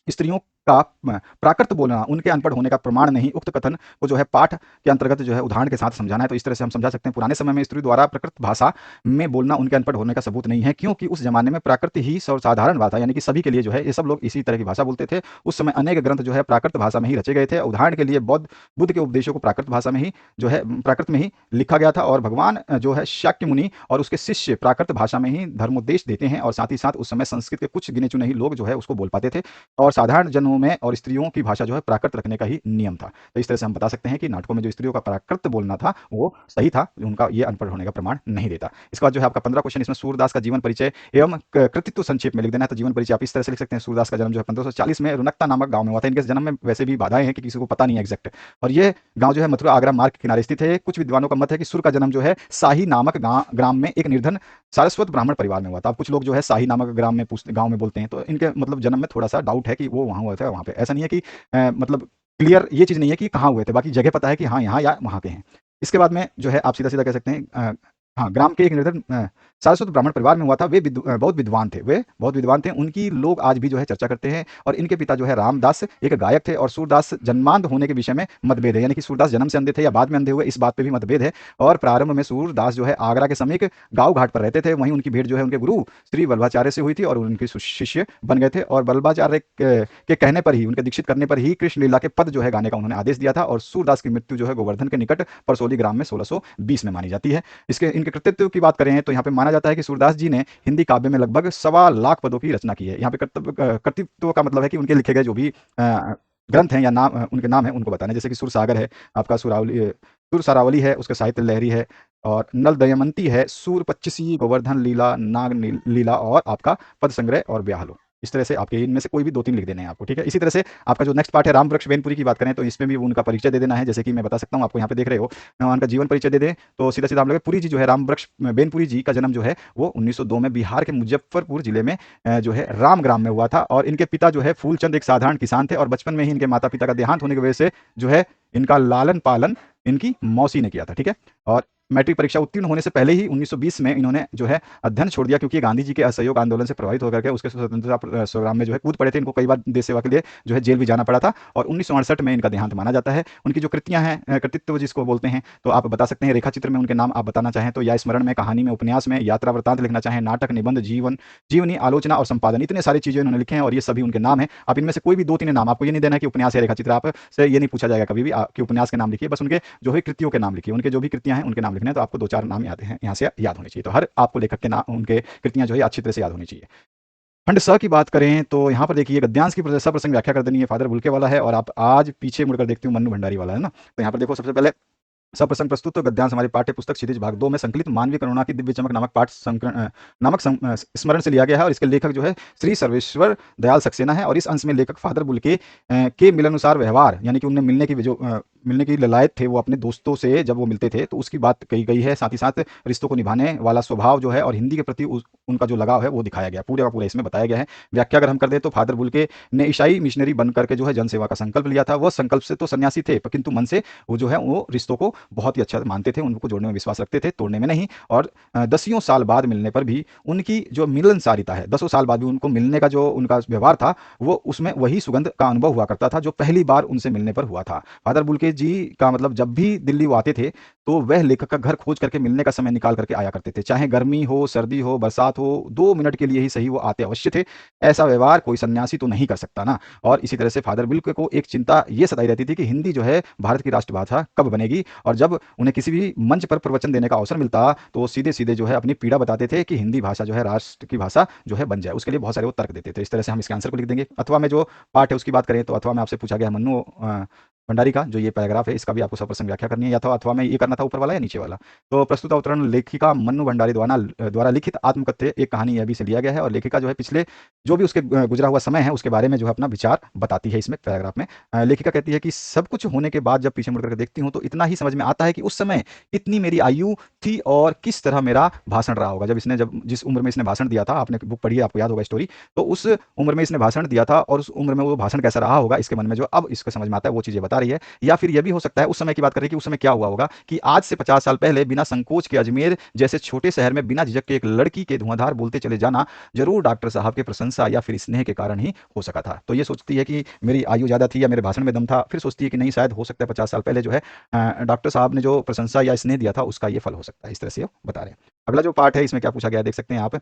S1: स्त्रियों का प्राकृत बोलना उनके अनपढ़ होने का प्रमाण नहीं, उक्त कथन को जो है पाठ के अंतर्गत जो है उदाहरण के साथ समझाना है। तो इस तरह से हम समझा सकते हैं पुराने समय में स्त्री द्वारा प्राकृत भाषा में बोलना उनके अनपढ़ होने का सबूत नहीं है, क्योंकि उस जमाने में प्राकृत ही सर्वसाधारण बात है, यानी कि सभी के लिए जो है ये सब लोग इसी तरह की भाषा बोलते थे। उस समय अनेक ग्रंथ जो है प्राकृत भाषा में ही रचे गए थे। उदाहरण के लिए बुद्ध के उपदेशों को प्राकृत भाषा में ही जो है प्राकृत में ही लिखा गया था और भगवान जो है शाक्य मुनि और उसके शिष्य प्राकृत भाषा में ही धर्मोपदेश देते हैं और साथ ही साथ उस समय संस्कृत के कुछ गिने चुने ही लोग जो है उसको बोल पाते थे और साधारण जनों में और स्त्रियों की भाषा जो है प्राकृत रखने का ही नियम था। तो इस तरह से हम बता सकते हैं कि नाटकों में जो स्त्रियों का प्राकृत बोलना था वो सही था, उनका ये अनपढ़ होने का प्रमाण नहीं देता। इसके बाद जो है आपका 15 क्वेश्चन, इसमें सूरदास का जीवन परिचय एवं कृतित्व संक्षेप में लिख देना है। तो जीवन परिचय आप इस तरह से लिख सकते हैं, सूरदास का जन्म जो है 1540 में रुनकता नामक गांव में हुआ था। इनके जन्म में वैसे भी बाधाएं हैं कि किसी को पता नहीं है एग्जैक्ट, और ये गांव जो है मथुरा आगरा मार्ग के किनारे स्थित है। कुछ विद्वानों का मत है कि सूर का जन्म जो है शाही नामक ग्राम में एक निर्धन सारस्वत ब्राह्मण परिवार में हुआ था। अब कुछ लोग जो है शाही नामक ग्राम में गांव में बोलते हैं, तो इनके मतलब जन्म में थोड़ा सा डाउट है कि वो वहां हुआ था वहां पे, ऐसा नहीं है कि मतलब क्लियर ये चीज़ नहीं है कि कहाँ हुए थे, बाकी जगह पता है कि हाँ यहाँ या वहाँ के हैं। इसके बाद में जो है आप सीधा-सीधा कह सकते हैं हाँ, ग्राम के एक निर्धन सारस्वत ब्राह्मण परिवार में हुआ था। वे बहुत विद्वान थे, वे बहुत विद्वान थे। उनकी लोग आज भी जो है चर्चा करते हैं और इनके पिता जो है रामदास एक गायक थे और सूरदास जन्मांध होने के विषय में मतभेद है, यानी कि सूरदास जन्म से अंधे थे या बाद में अंधे हुए, इस बात पे भी मतभेद है। और प्रारंभ में सूरदास जो है आगरा के समीप गाँव घाट पर रहते थे, वहीं उनकी भेंट जो है उनके गुरु श्री वल्लभाचार्य से हुई थी और उनके शिष्य बन गए थे और वल्लभाचार्य के कहने पर ही, उनके दीक्षित करने पर ही कृष्ण लीला के पद जो है गाने का उन्होंने आदेश दिया था और सूरदास की मृत्यु जो है गोवर्धन के निकट परसोली ग्राम में 1620 में मानी जाती है। इसके इनके कृतित्व की बात करें तो यहाँ पे माना जाता है कि सूरदास जी ने हिंदी काव्य में लगभग 1.25 लाख पदों की रचना की है। यहाँ पे कृतित्व का मतलब है कि उनके लिखे गए जो भी ग्रंथ हैं या नाम उनके नाम है उनको बताने, जैसे कि सुर सागर है आपका, सुर सारावली है, उसके साहित्य लहरी है और नल दमयंती है, सूर पच्चीसी, गोवर्धन लीला, नाग लीला और आपका पद संग्रह और ब्याहलो। इस तरह से आपके इनमें से कोई भी 2-3 लिख देने हैं आपको, ठीक है। इसी तरह से आपका जो नेक्स्ट पार्ट है राम वृक्ष बेनपुरी की बात करें तो इसमें भी उनका परिचय दे देना है। जैसे कि मैं बता सकता हूँ आपको, यहाँ पे देख रहे हो उनका जीवन परिचय दे दें तो सीधा सीधा हम लोग पुरी जी जो है राम वृक्ष बेनपुरी जी का जन्म जो है वो 1902 में बिहार के मुजफ्फरपुर जिले में जो है राम ग्राम में हुआ था और इनके पिता जो है फूलचंद एक साधारण किसान थे और बचपन में ही इनके माता पिता का देहांत होने की वजह से जो है इनका लालन पालन इनकी मौसी ने किया था, ठीक है। और मैट्रिक परीक्षा उत्तीर्ण होने से पहले ही 1920 में इन्होंने जो है अध्ययन छोड़ दिया, क्योंकि गांधी जी के असहयोग आंदोलन से प्रभावित होकर के उसके स्वतंत्रता संग्राम में जो है कूद पड़े थे। इनको कई बार देश सेवा के लिए जो है जेल भी जाना पड़ा था और 1968 में इनका देहांत माना जाता है। उनकी जो कृतियां हैं, कृतित्व जिसको बोलते हैं, तो आप बता सकते हैं रेखा चित्र में उनके नाम आप बताना चाहें तो, या स्मरण में, कहानी में, उपन्यास में, यात्रा वृत्तांत लिखना चाहें, नाटक, निबंध, जीवनी, आलोचना और संपादन, इतने सारी चीजें उन्होंने लिखे हैं और ये सभी उनके नाम है। आप इनमें से कोई भी 2-3 नाम, आपको ये नहीं देना कि उपन्यास है रेखा चित्र, आपसे ये नहीं पूछा जाएगा कभी भी कि उपन्यास के नाम लिखिए, बस उनके जो है कृतियों के नाम लिखिए, उनके जो भी कृतियां हैं उनके नाम लिखने हैं। तो आपको 2-4 नाम याद हैं यहाँ से याद होने चाहिए। तो हर आपको लेखक के नाम, उनके कृतियां जो है अच्छी तरह से याद होनी चाहिए। खंड स की बात करें तो यहाँ पर देखिए गद्यांश की सप्रसंग व्याख्या कर देनी है, फादर बुल्के वाला है और आप आज पीछे मुड़कर देखते हो मन्नू भंडारी वाला है ना। तो यहाँ पर देखो सबसे पहले सप्रसंग प्रस्तुत तो गद्यांश हमारी पाठ्य पुस्तक क्षितिज भाग 2 में संकलित मानवीय करुणा की दिव्य चमक नामक पाठ स्मरण से लिया गया है और इसके लेखक जो है श्री सर्वेश्वर दयाल सक्सेना है और इस अंश में लेखक फादर बुल्के के मिलनुसार व्यवहार, यानी कि उनने मिलने की ललायत थे वो अपने दोस्तों से जब वो मिलते थे तो उसकी बात कही गई है। साथ ही साथ रिश्तों को निभाने वाला स्वभाव जो है और हिंदी के प्रति उनका जो लगाव है वो दिखाया गया, पूरा का पूरा इसमें बताया गया है। व्याख्या अगर हम कर दे तो फादर बुल्के ने ईसाई मिशनरी बन करके जो है जनसेवा का संकल्प लिया था। वह संकल्प से तो सन्यासी थे किंतु मन से वो जो है वो रिश्तों को बहुत ही अच्छा मानते थे, उनको जोड़ने में विश्वास रखते थे, तोड़ने में नहीं। और 10 साल बाद मिलने पर भी उनकी जो मिलनसारिता है, 10 साल बाद भी उनको मिलने का जो उनका व्यवहार था वो उसमें वही सुगंध का अनुभव हुआ करता था जो पहली बार उनसे मिलने पर हुआ था। फादर बुल्के जी का मतलब जब भी दिल्ली वो आते थे तो वह लेखक का घर खोज करके मिलने का समय निकाल करके आया करते थे, चाहे गर्मी हो, सर्दी हो, बरसात हो, 2 मिनट के लिए ही सही वो आते अवश्य थे। ऐसा व्यवहार कोई सन्यासी तो नहीं कर सकता ना। और इसी तरह से फादर विल्क को एक चिंता ये सताई रहती थी कि हिंदी जो है भारत की राष्ट्रभाषा कब बनेगी, और जब उन्हें किसी भी मंच पर प्रवचन देने का अवसर मिलता तो वो सीधे सीधे जो है अपनी पीड़ा बताते थे कि हिंदी भाषा जो है राष्ट्र की भाषा जो है बन जाए। उसके लिए बहुत सारे वो तर्क देते थे। इस तरह से हम इसके आंसर को लिख देंगे। अथवा में जो पार्ट है उसकी बात करें तो अथवा में आपसे पूछा गया है मन्नू भंडारी का जो ये पैराग्राफ है, इसका भी आपको सप्रसंग व्याख्या करनी है। या अथवा में ये करना था ऊपर वाला या नीचे वाला। तो प्रस्तुत अवतरण लेखिका मन्नू भंडारी द्वारा लिखित आत्मकथ्य एक कहानी यह भी से लिया गया है, और लेखिका जो है पिछले जो भी उसके गुजरा हुआ समय है उसके बारे में जो है अपना विचार बताती है इसमें पैराग्राफ में। लेखिका कहती है कि सब कुछ होने के बाद जब पीछे मुड़ करके देखती हूँ तो इतना ही समझ में आता है कि उस समय कितनी मेरी आयु थी और किस तरह मेरा भाषण रहा होगा। जब जिस उम्र में इसने भाषण दिया था, आपने बुक पढ़ी है, आपको याद होगा स्टोरी, तो उस उम्र में इसने भाषण दिया था और उस उम्र में वो भाषण कैसा रहा होगा इसके मन में जो अब इसको समझ में आता है वो चीजें बता रही है। या फिर यह भी हो सकता है उस समय की बात कर रही है कि उस समय क्या हुआ होगा कि आज से 50 साल पहले बिना संकोच के अजमेर जैसे छोटे शहर में बिना झिझक के एक लड़की के धुआंधार बोलते चले जाना जरूर डॉक्टर साहब के प्रशंसा या फिर स्नेह के कारण ही हो सका था। तो ये सोचती है कि मेरी आयु ज्यादा थी या मेरे भाषण में दम था, फिर सोचती है कि नहीं, शायद हो सकता है 50 साल पहले जो है डॉक्टर साहब ने जो प्रशंसा या स्नेह दिया था उसका ये फल हो सकता है। इस तरह से वो बता रहे हैं। अगला जो पार्ट है इसमें क्या पूछा गया है देख सकते हैं आप।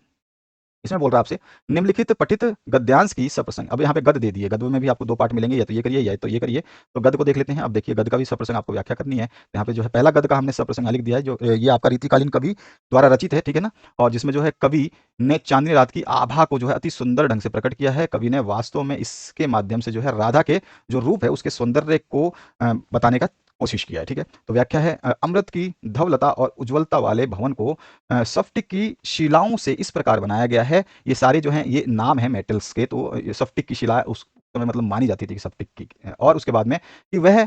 S1: इसमें बोल रहा है आपसे निम्नलिखित पठित गद्यांश की सप्रसंग। अब यहाँ पे गद दे दिए, गद में भी आपको 2 पार्ट मिलेंगे, या तो ये करिए या तो ये करिए। तो गद को देख लेते हैं। अब देखिए गद का भी सप्रसंग आपको व्याख्या करनी है। यहाँ पे जो है पहला गद का हमने सप्रसंग लिख दिया है, जो ये आपका रीतिकालीन कवि द्वारा रचित है, ठीक है ना। और जिसमें जो है कवि ने चांदनी रात की आभा को जो है अति सुंदर ढंग से प्रकट किया है। कवि ने वास्तव में इसके माध्यम से जो है राधा के जो रूप है उसके सौंदर्य को बताने का कोशिश किया है, ठीक है। तो व्याख्या है अमृत की धवलता और उज्ज्वलता वाले भवन को स्फटिक की शिलाओं से इस प्रकार बनाया गया है। ये सारे जो हैं ये नाम है मेटल्स के, तो ये स्फटिक की शिला उस समय मतलब मानी जाती थी कि स्फटिक की। और उसके बाद में कि वह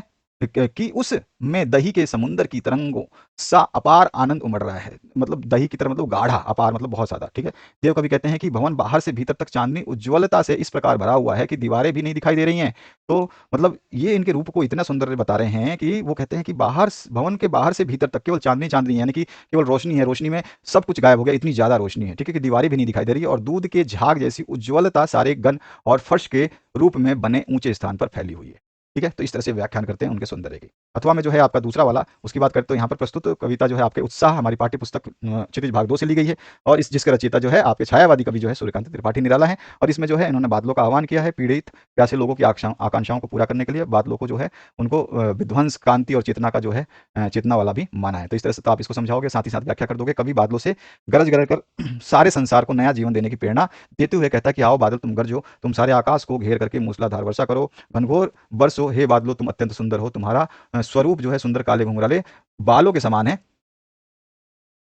S1: कि उस में दही के समुद्र की तरंगों सा अपार आनंद उमड़ रहा है। मतलब दही की तरह मतलब गाढ़ा, अपार मतलब बहुत ज्यादा, ठीक है। देव कवि कहते हैं कि भवन बाहर से भीतर तक चांदनी उज्ज्वलता से इस प्रकार भरा हुआ है कि दीवारें भी नहीं दिखाई दे रही हैं। तो मतलब ये इनके रूप को इतना सुंदर बता रहे हैं कि वो कहते हैं कि भवन के बाहर से भीतर तक केवल चांदनी चांदनी, यानी कि केवल रोशनी है, रोशनी में सब कुछ गायब हो गया, इतनी ज्यादा रोशनी है, ठीक है, कि दीवारें भी नहीं दिखाई दे रही है। और दूध के झाग जैसी उज्ज्वलता सारे गन और फर्श के रूप में बने ऊंचे स्थान पर फैली हुई है, ठीक है। तो इस तरह से व्याख्यान करते हैं उनके सौंदर्य की। अथवा में जो है आपका दूसरा वाला उसकी बात करते तो यहाँ पर प्रस्तुत कविता जो है आपके उत्साह हमारी पाठ्य पुस्तक क्षितिज भाग 2 से ली गई है। और इस जिसका रचयिता जो है आपके छायावादी कवि जो है सूर्यकांत त्रिपाठी निराला है। और इसमें जो है इन्होंने बादलों का आह्वान किया है पीड़ित प्यासे लोगों की आकांक्षाओं को पूरा करने के लिए। बादलों को जो है उनको विध्वंस, क्रांति और चेतना का जो है चेतना वाला भी माना है। तो इस तरह से तो आप इसको समझाओगे, साथ ही साथ व्याख्या कर दोगे। कवि बादलों से गरज गरज कर सारे संसार को नया जीवन देने की प्रेरणा देते हुए कहता है कि आओ बादल तुम गरजो, तुम सारे आकाश को घेर करके मूसलाधार वर्षा करो, घनघोर बरसो, हे बादलो तुम अत्यंत सुंदर हो, तुम्हारा स्वरूप जो है सुंदर काले घुंघराले बालों के समान है।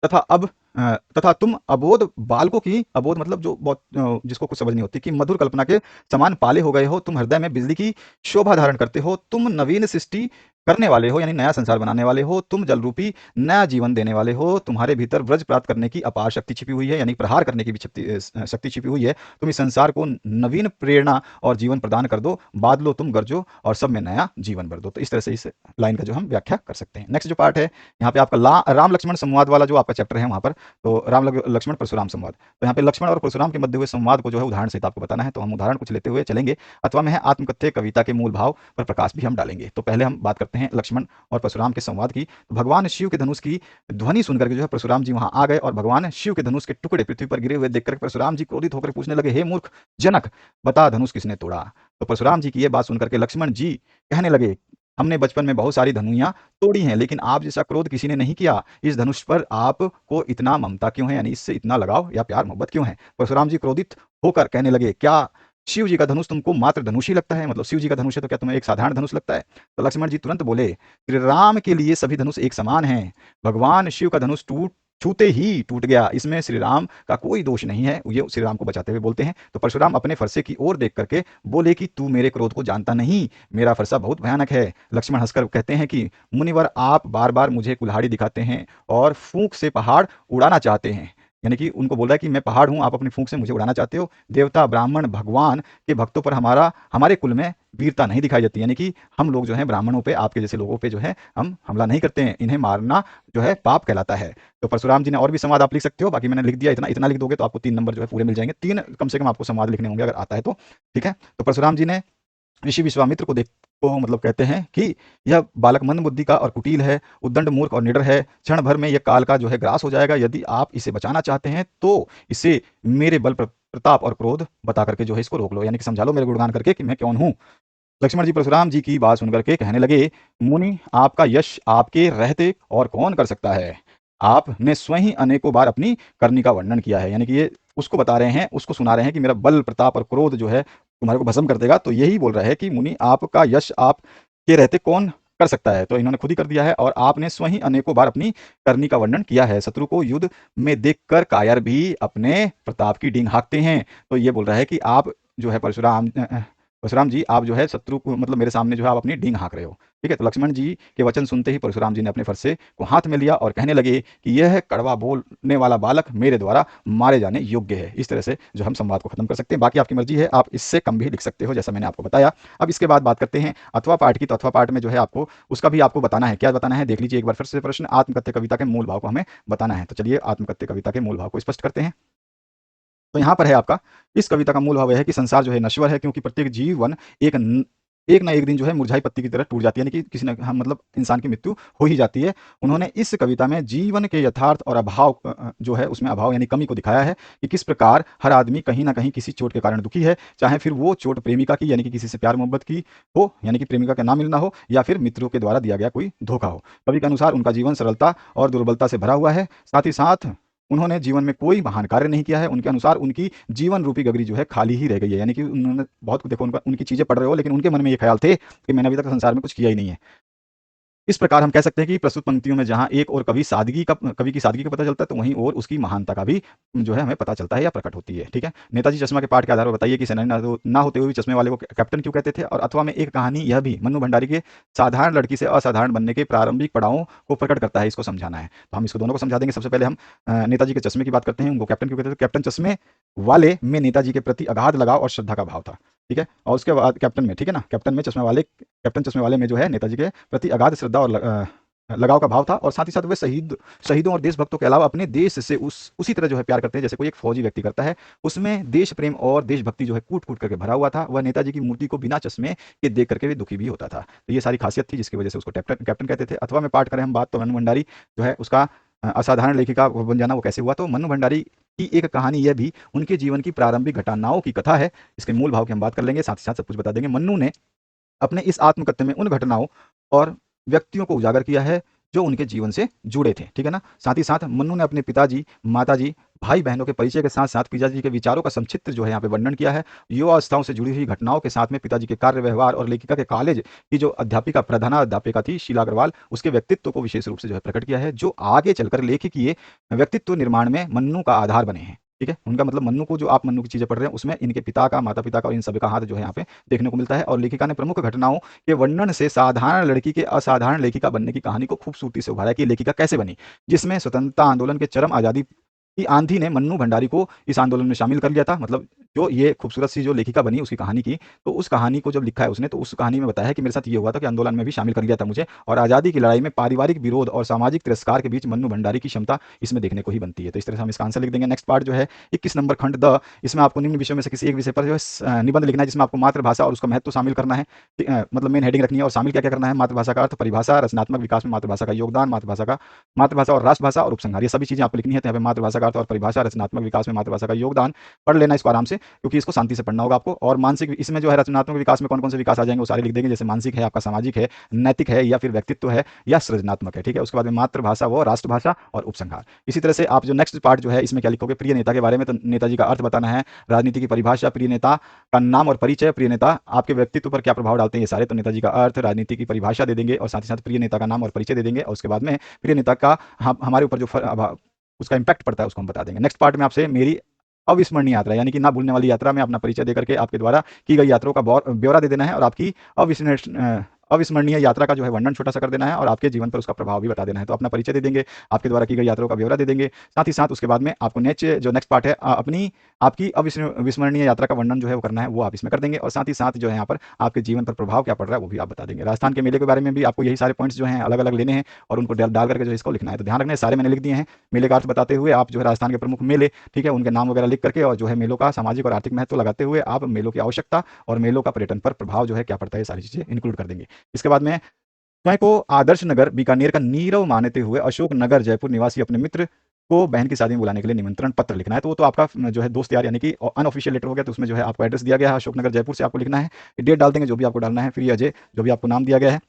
S1: तथा अब तथा तुम अबोध बालकों की, अबोध मतलब जो बहुत जिसको कुछ समझ नहीं होती, कि मधुर कल्पना के समान पाले हो गए हो। तुम हृदय में बिजली की शोभा धारण करते हो। तुम नवीन सृष्टि करने वाले हो, यानी नया संसार बनाने वाले हो। तुम जल रूपी नया जीवन देने वाले हो। तुम्हारे भीतर व्रज प्राप्त करने की अपार शक्ति छिपी हुई है, यानी प्रहार करने की भी शक्ति छिपी हुई है। तुम इस संसार को नवीन प्रेरणा और जीवन प्रदान कर दो। बादलो तुम गरजो और सब में नया जीवन भर दो। तो इस तरह से इस लाइन का जो हम व्याख्या कर सकते हैं। नेक्स्ट जो पार्ट है यहाँ पे आपका राम लक्ष्मण संवाद वाला जो आपका चैप्टर है वहां पर, तो राम लक्ष्मण परशुराम संवाद। तो यहाँ पे लक्ष्मण और परशुराम के मध्य हुए संवाद को जो है उदाहरण सहित आपको बताना है। तो हम उदाहरण कुछ लेते हुए चलेंगे। अथवा में है आत्मकथ्य कविता के मूल भाव पर प्रकाश भी हम डालेंगे। तो पहले हम बात करते हैं लक्ष्मण और परशुराम के संवाद की। तो भगवान शिव के धनुष की ध्वनि सुनकर के जो है परशुराम जी वहां आ गए, और भगवान शिव के धनुष के टुकड़े पृथ्वी पर गिरे हुए देखकर परशुराम जी क्रोधित होकर पूछने लगे, हे मूर्ख जनक, बता धनुष किसने तोड़ा। तो परशुराम जी की यह बात सुनकर के लक्ष्मण जी कहने लगे, हमने बचपन में बहुत सारी धनुइयां तोड़ी हैं, लेकिन आप जैसा क्रोध किसी ने नहीं किया। इस धनुष पर आपको इतना ममता क्यों है, यानी इससे इतना लगाव या प्यार मोहब्बत क्यों है। परशुराम जी क्रोधित होकर कहने लगे, क्या शिव जी का धनुष तुमको मात्र धनुष ही लगता है, मतलब शिव जी का धनुष है तो क्या तुम्हें एक साधारण धनुष लगता है। तो लक्ष्मण जी तुरंत बोले, श्री राम के लिए सभी धनुष एक समान हैं। भगवान शिव का धनुष छूते ही टूट गया, इसमें श्री राम का कोई दोष नहीं है। ये श्री राम को बचाते हुए बोलते हैं। तो परशुराम अपने फरसे की ओर देख करके बोले कि तू मेरे क्रोध को जानता नहीं, मेरा फरसा बहुत भयानक है। लक्ष्मण हंसकर कहते हैं कि मुनिवर, आप बार बार मुझे कुल्हाड़ी दिखाते हैं और फूंक से पहाड़ उड़ाना चाहते हैं, यानी कि उनको बोल रहा है कि मैं पहाड़ हूं, आप अपनी फूंक से मुझे उड़ाना चाहते हो। देवता, ब्राह्मण, भगवान के भक्तों पर हमारे कुल में वीरता नहीं दिखाई देती, यानी कि हम लोग जो है ब्राह्मणों पे, आपके जैसे लोगों पे जो है हम हमला नहीं करते हैं, इन्हें मारना जो है पाप कहलाता है। तो परशुराम जी ने और भी संवाद आप लिख सकते हो, बाकी मैंने लिख दिया, इतना इतना लिख दोगे तो आपको 3 नंबर जो है पूरे मिल जाएंगे। 3 कम से कम आपको संवाद लिखने होंगे अगर आता है तो, ठीक है। तो परशुराम जी ने ऋषि विश्वामित्र को देख को मतलब कहते हैं कि यह बालक मंदबुद्धि का और कुटिल है, उद्दंड मूर्ख और निडर है। क्षण भर में यह काल का जो है ग्रास हो जाएगा। यदि आप इसे बचाना चाहते हैं तो इसे मेरे बल प्रताप और क्रोध बता करके जो है इसको रोक लो, यानी कि समझा लो मेरे गुणगान करके कि मैं कौन हूँ। लक्ष्मण जी परशुराम जी की बात सुनकर के कहने लगे, मुनि आपका यश आपके रहते और कौन कर सकता है। आपने स्वयं ही अनेकों बार अपनी करनी का वर्णन किया है, यानी कि ये उसको बता रहे हैं, उसको सुना रहे हैं कि मेरा बल प्रताप और क्रोध जो है तुम्हारे को भस्म कर देगा। तो यही बोल रहा है कि मुनि आपका यश आपके रहते कौन कर सकता है। तो इन्होंने खुद ही कर दिया है और आपने स्वयं ही अनेकों बार अपनी करनी का वर्णन किया है। शत्रु को युद्ध में देखकर कायर भी अपने प्रताप की डींग हाँकते हैं। तो ये बोल रहा है कि आप जो है परशुराम जी आप जो है शत्रु को मतलब मेरे सामने जो है आप अपनी डींग हाँक रहे हो। ठीक है, तो लक्ष्मण जी के वचन सुनते ही परशुराम जी ने अपने फरसे को हाथ में लिया और कहने लगे कि यह कड़वा बोलने वाला बालक मेरे द्वारा मारे जाने योग्य है। इस तरह से जो हम संवाद को खत्म कर सकते हैं। बाकी आपकी मर्जी है, आप इससे कम भी लिख सकते हो जैसा मैंने आपको बताया। अब इसके बाद बात करते हैं अथवा पाठ की। तो अथवा पाठ में जो है आपको उसका भी आपको बताना है। क्या बताना है देख लीजिए एक बार फिर से प्रश्न। आत्मकथ्य कविता के मूल भाव को हमें बताना है। तो चलिए आत्मकथ्य कविता के मूल भाव को स्पष्ट करते हैं। तो यहाँ पर है आपका, इस कविता का मूल भाव है कि संसार जो है नश्वर है, क्योंकि प्रत्येक जीवन एक ना एक दिन जो है मुरझाई पत्ती की तरह टूट जाती है, यानी कि किसी न हम मतलब इंसान की मृत्यु हो ही जाती है। उन्होंने इस कविता में जीवन के यथार्थ और अभाव जो है उसमें अभाव यानी कमी को दिखाया है कि किस प्रकार हर आदमी कहीं ना कहीं किसी चोट के कारण दुखी है, चाहे फिर वो चोट प्रेमिका की यानी कि किसी से प्यार मोहब्बत की हो, यानी कि प्रेमिका का ना मिलना हो, या फिर मित्रों के द्वारा दिया गया कोई धोखा हो। कवि के अनुसार उनका जीवन सरलता और दुर्बलता से भरा हुआ है। साथ ही साथ उन्होंने जीवन में कोई महान कार्य नहीं किया है। उनके अनुसार उनकी जीवन रूपी गगरी जो है खाली ही रह गई है, यानी कि उन्होंने बहुत देखो उनकी चीजें पढ़ रहे हो लेकिन उनके मन में ये ख्याल थे कि मैंने अभी तक संसार में कुछ किया ही नहीं है। इस प्रकार हम कह सकते हैं कि प्रस्तुत पंक्तियों में जहां एक और कवि की सादगी का पता चलता है, तो वहीं और उसकी महानता का भी जो है हमें पता चलता है या प्रकट होती है। ठीक है, नेताजी चश्मा के पाठ के आधार पर बताइए कि सेनानी ना होते हुए भी चश्मे वाले को कैप्टन क्यों कहते थे। और अथवा में एक कहानी यह भी मन्नू भंडारी के साधारण लड़की से असाधारण बनने के प्रारंभिक पड़ावों को प्रकट करता है। इसको समझाना है तो हम इसको दोनों को समझा देंगे। सबसे पहले हम नेताजी के चश्मे की बात करते हैं। उनको कैप्टन क्यों कहते थे। कैप्टन चश्मे वाले में नेताजी के प्रति अगाध लगाव और श्रद्धा का भाव था। ठीक है, और उसके बाद कैप्टन में, ठीक है ना, कैप्टन चश्मे वाले में जो है नेताजी के प्रति अगाध श्रद्धा और लगाव का भाव था। और साथ ही साथ वे शहीदों और देशभक्तों के अलावा अपने देश से उसी तरह जो है प्यार करते हैं जैसे कोई एक फौजी व्यक्ति करता है। उसमें देश प्रेम और देशभक्ति जो है कूट कूट करके भरा हुआ था। वह नेताजी की मूर्ति को बिना चश्मे के देख करके भी दुखी भी होता था। तो ये सारी खासियत थी जिसकी वजह से उसको कैप्टन कहते थे। अथवा में पाठ करें हम बात, तो मन्नू भंडारी जो है उसका असाधारण लेखिका बन जाना वो कैसे हुआ। तो मन्नू भंडारी की एक कहानी यह भी उनके जीवन की प्रारंभिक घटनाओं की कथा है। इसके मूल भाव की हम बात कर लेंगे, साथ ही साथ सब कुछ बता देंगे। मन्नू ने अपने इस आत्मकथ्य में उन घटनाओं और व्यक्तियों को उजागर किया है जो उनके जीवन से जुड़े थे। ठीक है ना, साथ ही साथ मन्नू ने अपने पिताजी, माताजी, भाई बहनों के परिचय के साथ साथ पिताजी के विचारों का संक्षिप्त जो है यहाँ पे वर्णन किया है। युवा अवस्थाओं से जुड़ी हुई घटनाओं के साथ में पिताजी के कार्य व्यवहार और लेखिका के कॉलेज की जो प्रधानाध्यापिका थी शीला अग्रवाल, उसके व्यक्तित्व को विशेष रूप से जो है प्रकट किया है, जो आगे चलकर लेखकीय व्यक्तित्व निर्माण में मन्नू का आधार बने हैं। ठीक है, उनका मतलब मन्नू को जो आप मन्नू की चीजें पढ़ रहे हैं उसमें इनके पिता का, माता पिता का और इन सभी का हाथ जो है यहाँ पे देखने को मिलता है। और लेखिका ने प्रमुख घटनाओं के वर्णन से साधारण लड़की के असाधारण लेखिका बनने की कहानी को खूबसूरती से उभारा कि लेखिका कैसे बनी, जिसमें स्वतंत्रता आंदोलन के चरम आजादी की आंधी ने मन्नू भंडारी को इस आंदोलन में शामिल कर लिया था। मतलब जो ये खूबसूरत सी जो लेखिका बनी उसकी कहानी की, तो उस कहानी को जब लिखा है उसने, तो उस कहानी में बताया कि मेरे साथ ये हुआ था कि आंदोलन में भी शामिल कर लिया था मुझे, और आज़ादी की लड़ाई में पारिवारिक विरोध और सामाजिक तिरस्कार के बीच मन्नू भंडारी की क्षमता इसमें देखने को ही बनती है। तो इस तरह से हम इसका आंसर लिख देंगे। नेक्स्ट पार्ट जो है 21 नंबर खंड द, इसमें आपको निम्न विषयों में से किसी एक विषय पर जो है निबंध लिखना है, जिसमें आपको मातृभाषा और उसका महत्व शामिल करना है। मतलब मेन हेडिंग रखनी है और शामिल क्या क्या करना है। मातृभाषा का अर्थ, परिभाषा, रचनात्मक विकास में मातृभाषा का योगदान, मातृभाषा और राष्ट्रभाषा और उपसंहार, ये सभी चीजें आपको लिखनी है। तो यहाँ पे मातृभाषा का अर्थ और परिभाषा, रचनात्मक विकास में मातृभाषा का योगदान, पढ़ लेना इसको आराम से क्योंकि इसको शांति से पढ़ना होगा आपको। और मानसिक, इसमें जो है रचनात्मक विकास में कौन कौन से विकास आ जाएंगे वो सारे लिख देंगे, जैसे मानसिक है, आपका सामाजिक है, नैतिक है, या फिर व्यक्तित्व है, या सृजनात्मक है। ठीक है, उसके बाद में मातृभाषा व राष्ट्रभाषा और उपसंहार। इसी तरह से आप जो नेक्स्ट पार्ट जो है इसमें क्या लिखोगे, प्रिय नेता के बारे में। तो नेताजी का अर्थ बताना है, राजनीति की परिभाषा, प्रिय नेता का नाम और परिचय, प्रिय नेता आपके व्यक्तित्व पर क्या प्रभाव डालते हैं, ये सारे। तो नेताजी का अर्थ, राजनीति की परिभाषा दे देंगे और साथ ही साथ प्रिय नेता का नाम और परिचय दे देंगे। और उसके बाद में प्रिय नेता का हमारे ऊपर जो उसका इंपैक्ट पड़ता है उसको हम बता देंगे। नेक्स्ट पार्ट में आपसे मेरी अविस्मरणीय यात्रा यानी कि ना भूलने वाली यात्रा में अपना परिचय देकर के आपके द्वारा की गई यात्राओं का ब्यौरा दे देना है और आपकी अविस्मरणीय यात्रा का जो है वर्णन छोटा सा कर देना है और आपके जीवन पर उसका प्रभाव भी बता देना है। तो अपना परिचय दे देंगे, आपके द्वारा की गई यात्राओं का ब्यौरा दे देंगे, साथ ही साथ उसके बाद में आपको नेक्स्ट पार्ट है अपनी आपकी अविस्मरणीय यात्रा का वर्णन जो है वो करना है, वो आप इसमें कर देंगे और साथ ही साथ जो है यहाँ पर आपके जीवन पर प्रभाव क्या पड़ रहा है वो भी आप बता देंगे। राजस्थान के मेले के बारे में भी आपको यही सारे पॉइंट्स जो हैं अलग अलग लेने हैं और उनको डाल करके जो इसको लिखना है। तो ध्यान रखना है, सारे मैंने लिख दिए हैं। मेले का अर्थ बताते हुए आप जो है राजस्थान के प्रमुख मेले, ठीक है, उनके नाम वगैरह लिख करके और जो है मेलों का सामाजिक और आर्थिक महत्व लगाते हुए आप मेलों की आवश्यकता और मेलों का पर्यटन पर प्रभाव जो है क्या पड़ता है, सारी चीजें इंक्लूड कर देंगे। इसके बाद में स्वयं को आदर्श नगर बीकानेर का नीरव मानते हुए अशोक नगर जयपुर निवासी अपने मित्र को बहन की शादी में बुलाने के लिए निमंत्रण पत्र लिखना है। तो वो तो आपका जो है दोस्त यार यानी कि अनऑफिशियल लेटर हो गया, तो उसमें जो है आपको एड्रेस दिया गया है अशोक नगर जयपुर से आपको लिखना है, डेट डाल देंगे जो भी आपको डालना है, फिर ये अजय जो भी आपको नाम दिया गया है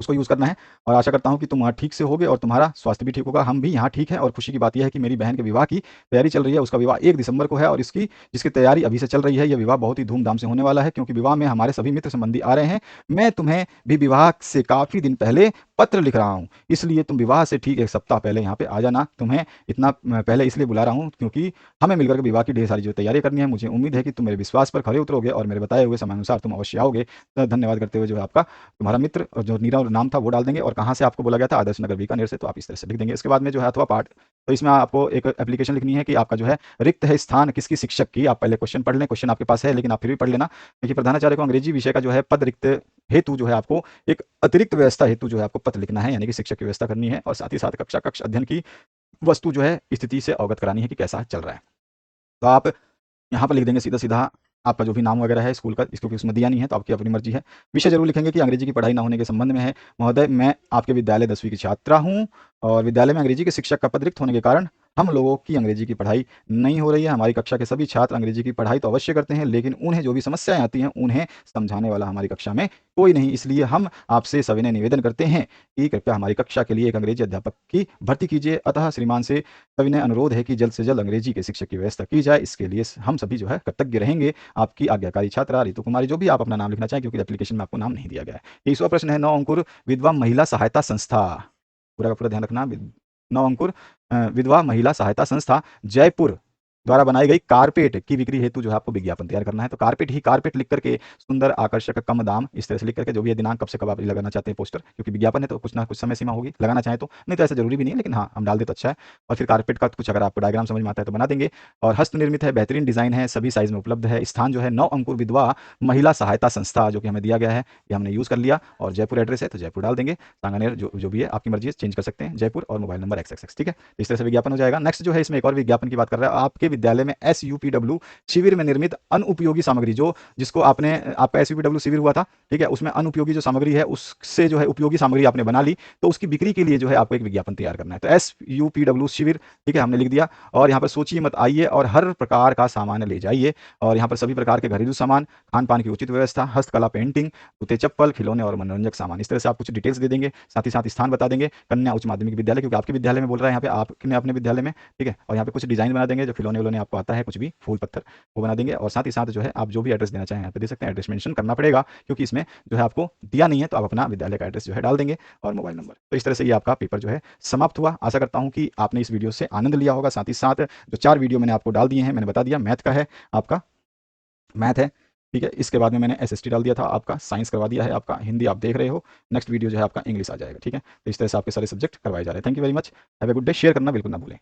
S1: उसको यूज़ करना है। और आशा करता हूँ कि तुम वहाँ ठीक से होगे और तुम्हारा स्वास्थ्य भी ठीक होगा। हम भी यहाँ ठीक है और खुशी की बात यह है कि मेरी बहन के विवाह की तैयारी चल रही है। उसका विवाह 1 दिसंबर को है और जिसकी तैयारी अभी से चल रही है। यह विवाह बहुत ही धूमधाम से होने वाला है क्योंकि विवाह में हमारे सभी मित्र संबंधी आ रहे हैं। मैं तुम्हें भी विवाह से काफ़ी दिन पहले पत्र लिख रहा हूँ, इसलिए तुम विवाह से ठीक 1 सप्ताह पहले यहाँ पे आ जाना। तुम्हें इतना पहले इसलिए बुला रहा हूँ क्योंकि हमें मिलकर के विवाह की ढेर सारी जो तैयारी करनी है। मुझे उम्मीद है कि तुम मेरे विश्वास पर खरे उतरोगे और मेरे बताए हुए समयानुसार तुम अवश्य आओगे। तो धन्यवाद करते हुए जो है आपका तुम्हारा मित्र और जो नीरव नाम था वो डाल देंगे और कहाँ से आपको बोला गया था, आदर्श नगर बीकानेर से, तो आप इस तरह से लिख देंगे। इसके बाद में जो है अथवा पार्ट, तो इसमें आपको एक एप्लीकेशन लिखनी है कि आपका जो है रिक्त है स्थान किसकी शिक्षक की। आप पहले क्वेश्चन पढ़ लें, क्वेश्चन आपके पास है लेकिन आप फिर भी पढ़ लेना। देखिए प्रधानाचार्य को अंग्रेजी विषय का जो है पद रिक्त हेतु जो है आपको एक अतिरिक्त व्यवस्था हेतु जो है आपको पत्र लिखना है, यानी कि शिक्षक की व्यवस्था करनी है और साथ ही साथ कक्ष अध्ययन की वस्तु जो है स्थिति से अवगत करानी है कि कैसा चल रहा है। तो आप यहाँ पर लिख देंगे सीधा सीधा आपका जो भी नाम वगैरह है स्कूल का, इसको उसमें दिया नहीं है तो आपकी अपनी मर्जी है। विषय जरूर लिखेंगे कि अंग्रेजी की पढ़ाई ना होने के संबंध में है। महोदय, मैं आपके विद्यालय 10वीं की छात्रा हूँ और विद्यालय में अंग्रेजी के शिक्षक का पद रिक्त होने के कारण हम लोगों की अंग्रेजी की पढ़ाई नहीं हो रही है। हमारी कक्षा के सभी छात्र अंग्रेजी की पढ़ाई तो अवश्य करते हैं लेकिन उन्हें जो भी समस्याएं आती हैं उन्हें समझाने वाला हमारी कक्षा में कोई नहीं। इसलिए हम आपसे सविनय निवेदन करते हैं कि कृपया हमारी कक्षा के लिए एक अंग्रेजी अध्यापक की भर्ती कीजिए। अतः श्रीमान से सविनय अनुरोध है कि जल्द से जल्द अंग्रेजी के शिक्षक की व्यवस्था की जाए। इसके लिए हम सभी जो है कृतज्ञ रहेंगे। आपकी आज्ञाकारी छात्रा रितु कुमारी, जो भी आप अपना नाम लिखना चाहें क्योंकि एप्लीकेशन में आपको नाम नहीं दिया गया है। 21वां प्रश्न है 9 अंकुर विधवा महिला सहायता संस्था, पूरा का पूरा ध्यान रखना। 9 अंकुर विधवा महिला सहायता संस्था जयपुर द्वारा बनाई गई कारपेट की बिक्री हेतु जो है आपको विज्ञापन तैयार करना है। तो कारपेट ही कारपेट लिख करके सुंदर आकर्षक कम दाम इस तरह से लिख करके जो भी है दिनांक कब से कब आप लगाना चाहते हैं पोस्टर, क्योंकि विज्ञापन है तो कुछ ना कुछ समय सीमा होगी, लगाना चाहें तो, नहीं तो ऐसा जरूरी भी नहीं है लेकिन हाँ हम डाल दे तो अच्छा है। और फिर कारपेट का कुछ अगर आपको डायग्राम समझ में आता है तो बना देंगे। और हस्त निर्मित है, बेहतरीन डिजाइन है, सभी साइज में उपलब्ध है। स्थान जो है 9 अंकुर विधवा महिला सहायता संस्था जो कि हमें दिया गया है ये हमने यूज कर लिया। और जयपुर एड्रेस है तो जयपुर डाल देंगे। सांगानेर जो भी है आपकी मर्जी है चेंज कर सकते हैं, जयपुर और मोबाइल नंबर XXX, ठीक है। इस तरह से विज्ञापन हो जाएगा। नेक्स्ट जो है इसमें एक और विज्ञापन की बात कर रहा है। आपके विद्यालय में SUPW शिविर में निर्मित अनुपयोगी सामग्री, जिसको आपने आपका SUPW शिविर हुआ था, ठीक है, उसमें अनुपयोगी जो सामग्री है उससे जो है उपयोगी सामग्री आपने बना ली, तो उसकी बिक्री के लिए जो है आपको एक विज्ञापन तैयार करना है। तो SUPW शिविर, ठीक है, हमने लिख दिया। और यहाँ पर सोचिए मत आइए और हर प्रकार का सामान ले जाइए। और यहाँ पर सभी प्रकार के घरेलू सामान, खान पान की उचित व्यवस्था, हस्तकला, पेंटिंग, जूते चप्पल, खिलौने और मनोरंजक सामान, इस तरह से आप कुछ डिटेल्स दे देंगे। साथ ही साथ स्थान बता देंगे कन्या उच्च माध्यमिक विद्यालय, क्योंकि आपके विद्यालय में बोल रहा है यहाँ पे, आपने अपने विद्यालय में, ठीक है। और यहाँ पे कुछ डिजाइन बना देंगे जो खिलौने विलौने आपको आता है, कुछ भी फूल पत्थर वो बना देंगे। और साथ ही साथ जो है आप जो भी एड्रेस देना चाहें यहाँ पे दे सकते हैं। एड्रेस मेंशन करना पड़ेगा क्योंकि इसमें जो है आपको दिया नहीं है, तो आप अपना विद्यालय का एड्रेस जो है डाल देंगे और मोबाइल नंबर। तो इस तरह से ये आपका पेपर जो है समाप्त हुआ। आशा करता हूँ कि आपने इस वीडियो से आनंद लिया होगा। साथ ही साथ जो 4 वीडियो मैंने आपको डाल दिए हैं, मैंने बता दिया मैथ का है, आपका मैथ है, ठीक है। इसके बाद में मैंने SST डाल दिया था, आपका साइंस करवा दिया है, आपका हिंदी आप देख रहे हो। नेक्स्ट वीडियो जो है आपका इंग्लिश आ जाएगा, ठीक है। तो इस तरह से आपके सारे सब्जेक्ट करवाए जा रहे हैं। Thank you very much, have a good day. Share करना बिल्कुल ना भूलें।